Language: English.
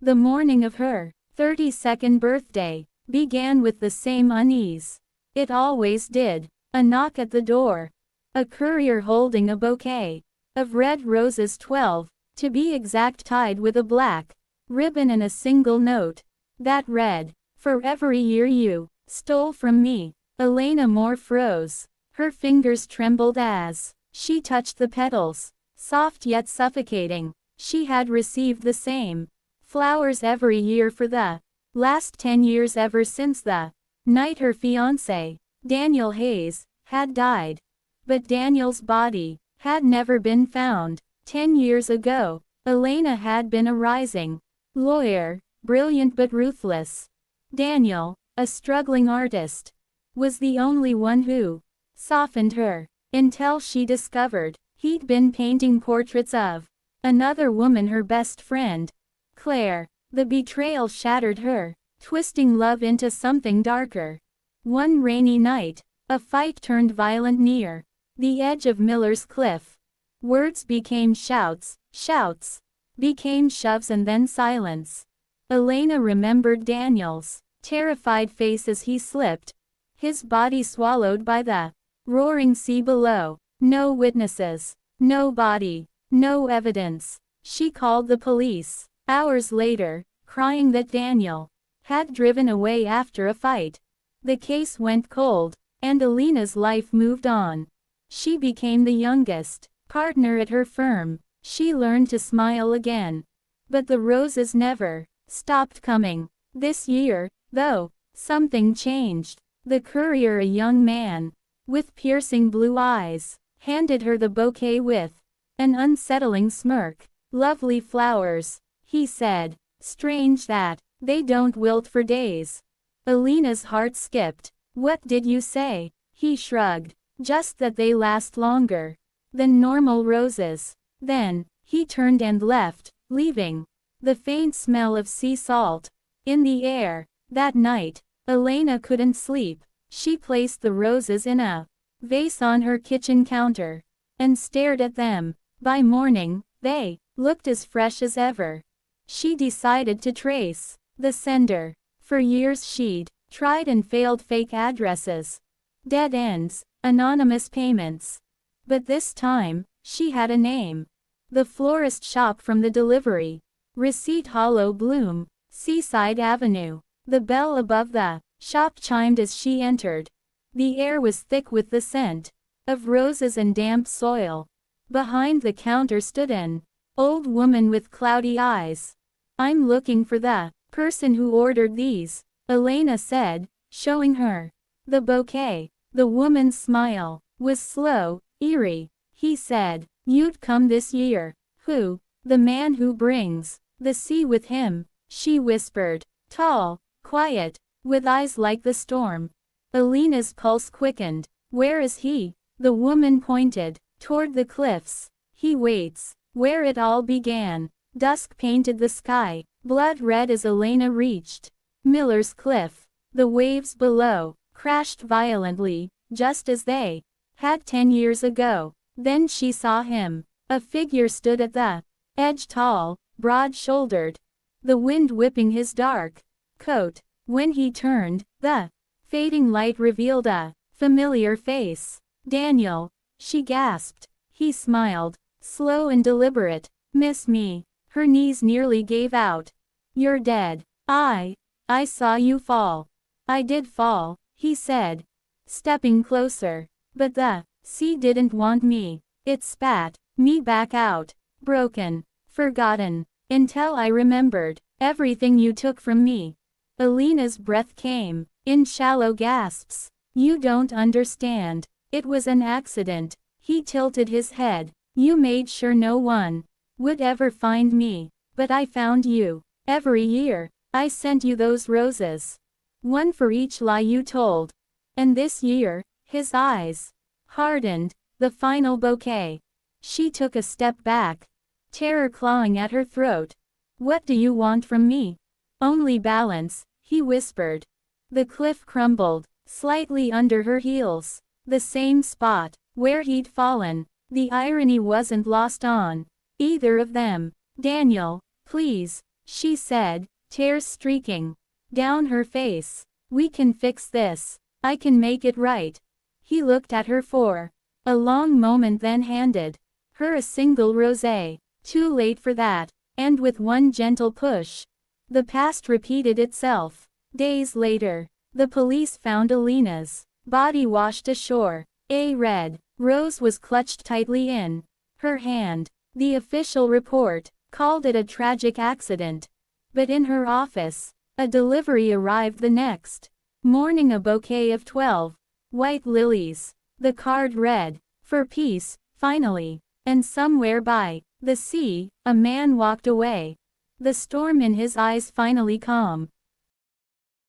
The morning of her 32nd birthday began with the same unease. It always did. A knock at the door. A courier holding a bouquet of red roses, 12, to be exact, tied with a black ribbon, and a single note that read, "For every year you stole from me." Elena Moore froze. Her fingers trembled as she touched the petals, soft yet suffocating. She had received the same flowers every year for the last 10 years, ever since the night her fiancé, Daniel Hayes, had died. But Daniel's body had never been found. 10 years ago, Elena had been a rising lawyer, brilliant but ruthless. Daniel, a struggling artist, was the only one who softened her, until she discovered he'd been painting portraits of another woman, her best friend, Claire. The betrayal shattered her, twisting love into something darker. One rainy night, a fight turned violent near the edge of Miller's Cliff. Words became shouts, shouts became shoves, and then silence. Elena remembered Daniel's terrified face as he slipped, his body swallowed by the roaring sea below. No witnesses, no body, no evidence. She called the police hours later, crying that Daniel had driven away after a fight. The case went cold, and Elena's life moved on. She became the youngest partner at her firm. She learned to smile again. But the roses never stopped coming. This year, though, something changed. The courier, a young man with piercing blue eyes, handed her the bouquet with an unsettling smirk. "Lovely flowers," he said. "Strange that they don't wilt for days." Elena's heart skipped. "What did you say?" He shrugged. "Just that they last longer than normal roses." Then he turned and left, leaving the faint smell of sea salt in the air. That night, Elena couldn't sleep. She placed the roses in a vase on her kitchen counter and stared at them. By morning, they looked as fresh as ever. She decided to trace the sender. For years she'd tried and failed: fake addresses, dead ends, anonymous payments. But this time, she had a name. The florist shop from the delivery receipt: Hollow Bloom, Seaside Avenue. The bell above the shop chimed as she entered. The air was thick with the scent of roses and damp soil. Behind the counter stood an old woman with cloudy eyes. "I'm looking for the person who ordered these," Elena said, showing her the bouquet. The woman's smile was slow, eerie. He said, "You'd come this year." "Who?" "The man who brings the sea with him," she whispered. "Tall, quiet, with eyes like the storm." Elena's pulse quickened. "Where is he?" The woman pointed toward the cliffs. "He waits where it all began." Dusk painted the sky blood red as Elena reached Miller's Cliff. The waves below crashed violently, just as they had 10 years ago. Then she saw him. A figure stood at the edge, tall, broad-shouldered, the wind whipping his dark coat. When he turned, the fading light revealed a familiar face. "Daniel," she gasped. He smiled, slow and deliberate. "Miss me?" Her knees nearly gave out. "You're dead." I saw you fall." "I did fall," he said, stepping closer. "But the sea didn't want me. It spat me back out. Broken, forgotten, until I remembered everything you took from me." Elena's breath came in shallow gasps. "You don't understand. It was an accident." He tilted his head. "You made sure no one would ever find me. But I found you. Every year, I sent you those roses. One for each lie you told. And this year," his eyes hardened, "the final bouquet." She took a step back, terror clawing at her throat. "What do you want from me?" "Only balance," he whispered. The cliff crumbled slightly under her heels. The same spot where he'd fallen. The irony wasn't lost on either of them. "Daniel, please." she said, tears streaking down her face. We can fix this. I can make it right. He looked at her for a long moment, then handed her a single rosé. Too late for that. And with one gentle push, the past repeated itself. Days later, the police found Alina's body washed ashore. A red rose was clutched tightly in her hand. The official report called it a tragic accident. But in her office, a delivery arrived the next morning, a bouquet of 12 white lilies. The card read, "For peace, finally." And somewhere by the sea, a man walked away, the storm in his eyes finally calm.